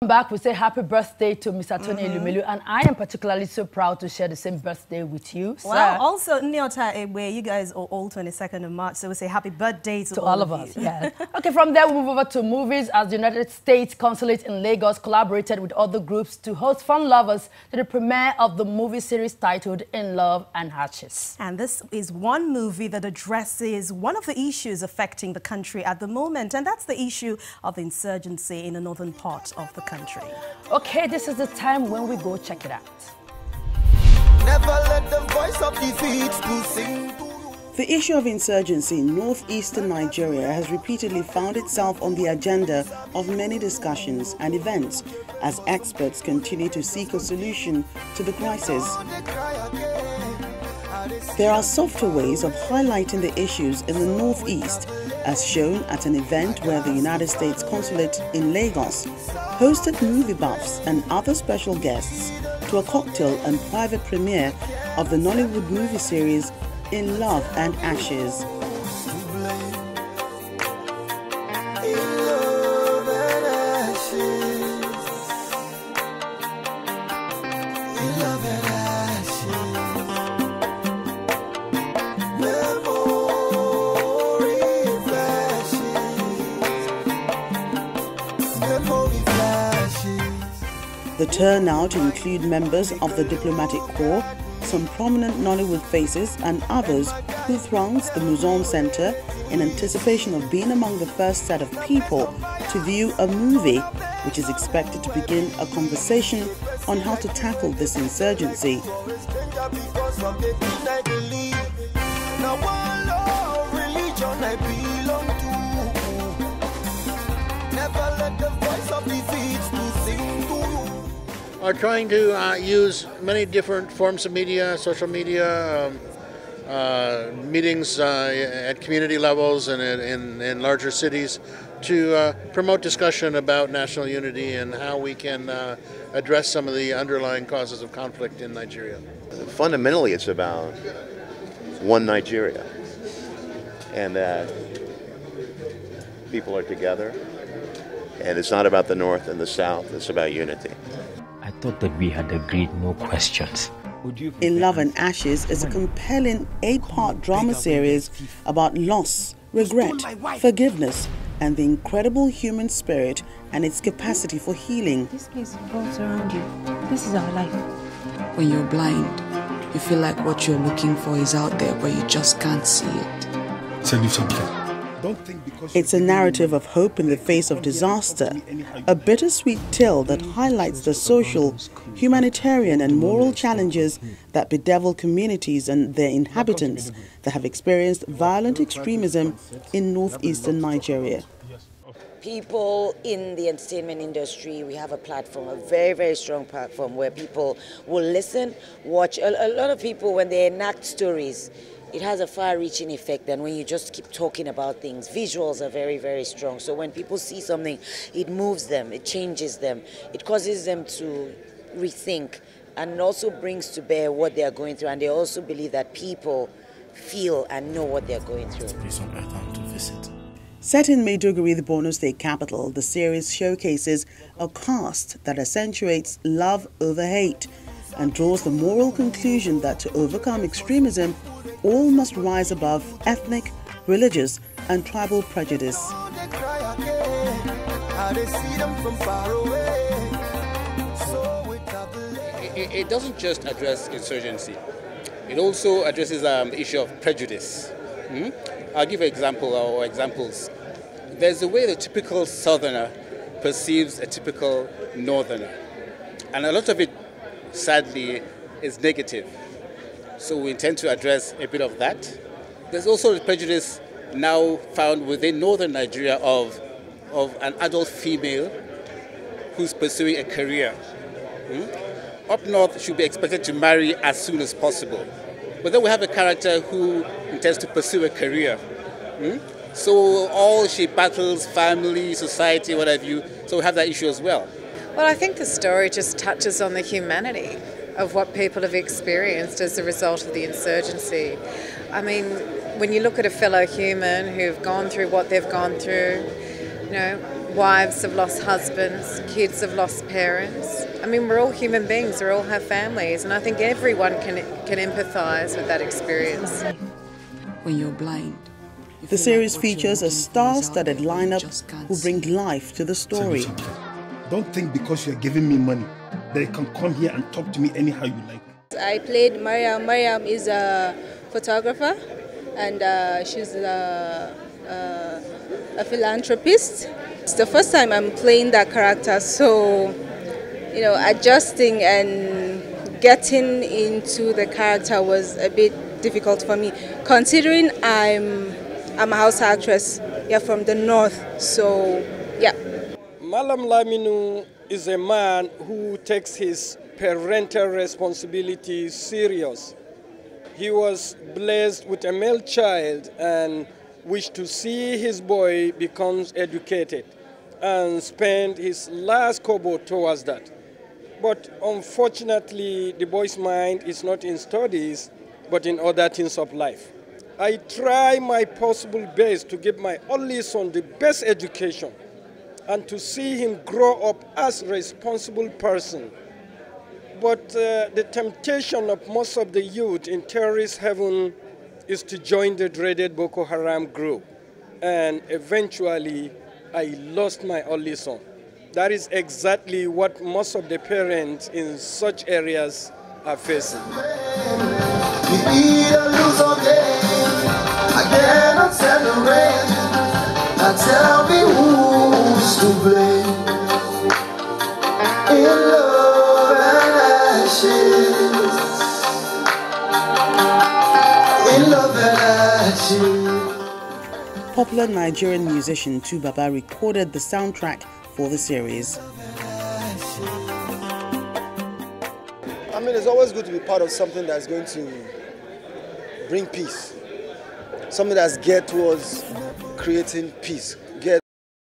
Back, we say happy birthday to Mr. Tony Elumelu, and I am particularly so proud to share the same birthday with you, sir. Well, also, Nyota Egbe, you guys are all 22nd of March, so we say happy birthday to all of us. Yeah. Okay, from there we move over to movies, as the United States Consulate in Lagos collaborated with other groups to host fun lovers to the premiere of the movie series titled In Love and Ashes. And this is one movie that addresses one of the issues affecting the country at the moment, and that's the issue of insurgency in the northern part of the country. Okay, this is the time when we go check it out. Never let the voice of defeat to sing to you. The issue of insurgency in northeastern Nigeria has repeatedly found itself on the agenda of many discussions and events as experts continue to seek a solution to the crisis. There are softer ways of highlighting the issues in the northeast, as shown at an event where the United States Consulate in Lagos hosted movie buffs and other special guests to a cocktail and private premiere of the Nollywood movie series In Love and Ashes. The turnout include members of the diplomatic corps, some prominent Nollywood faces and others who thronged the Museum Center in anticipation of being among the first set of people to view a movie which is expected to begin a conversation on how to tackle this insurgency. Are trying to use many different forms of media, social media, meetings at community levels and in larger cities to promote discussion about national unity and how we can address some of the underlying causes of conflict in Nigeria. Fundamentally, it's about one Nigeria and that people are together, and it's not about the North and the South, it's about unity. I thought that we had agreed no questions. In Love and Ashes is a compelling 8-part drama series about loss, regret, forgiveness, and the incredible human spirit and its capacity for healing. This place revolves around you. This is our life. When you're blind, you feel like what you're looking for is out there, but you just can't see it. Tell you something. It's a narrative of hope in the face of disaster, a bittersweet tale that highlights the social, humanitarian and moral challenges that bedevil communities and their inhabitants that have experienced violent extremism in northeastern Nigeria. People in the entertainment industry, we have a platform, a very, very strong platform where people will listen, watch. A lot of people, when they enact stories, it has a far-reaching effect than when you just keep talking about things. Visuals are very, very strong. So when people see something, it moves them, it changes them, it causes them to rethink and also brings to bear what they are going through. And they also believe that people feel and know what they are going through. Set in Maiduguri, the Borno State capital, the series showcases a cast that accentuates love over hate and draws the moral conclusion that to overcome extremism, all must rise above ethnic, religious, and tribal prejudice. It doesn't just address insurgency. It also addresses the issue of prejudice. I'll give an example or examples. There's a way the typical Southerner perceives a typical Northerner. And a lot of it, sadly, is negative. So we intend to address a bit of that. There's also the prejudice now found within northern Nigeria of an adult female who's pursuing a career. Up north, she'll be expected to marry as soon as possible. But then we have a character who intends to pursue a career. So all she battles, family, society, what have you. So we have that issue as well. Well, I think the story just touches on the humanity of what people have experienced as a result of the insurgency. I mean, when you look at a fellow human who've gone through what they've gone through, you know, wives have lost husbands, kids have lost parents. I mean, we're all human beings, we all have families, and I think everyone can empathise with that experience. When you're blind, the series features a star-studded lineup who bring life to the story. Don't think because you're giving me money that you can come here and talk to me anyhow you like. I played Mariam. Mariam is a photographer, and she's a philanthropist. It's the first time I'm playing that character, so adjusting and getting into the character was a bit difficult for me, considering I'm a house actress. Yeah, from the north, so yeah. Malam Laminu is a man who takes his parental responsibility serious. He was blessed with a male child and wished to see his boy becomes educated and spend his last kobo towards that. But unfortunately, the boy's mind is not in studies, but in other things of life. I try my possible best to give my only son the best education and to see him grow up as a responsible person. But the temptation of most of the youth in terrorist heaven is to join the dreaded Boko Haram group. And eventually, I lost my only son. That is exactly what most of the parents in such areas are facing. I cannot celebrate. Now tell me who's to blame. In love and ashes. In love and ashes. Popular Nigerian musician Tubaba recorded the soundtrack for the series. I mean, it's always good to be part of something that's going to bring peace. Something that's geared towards creating peace.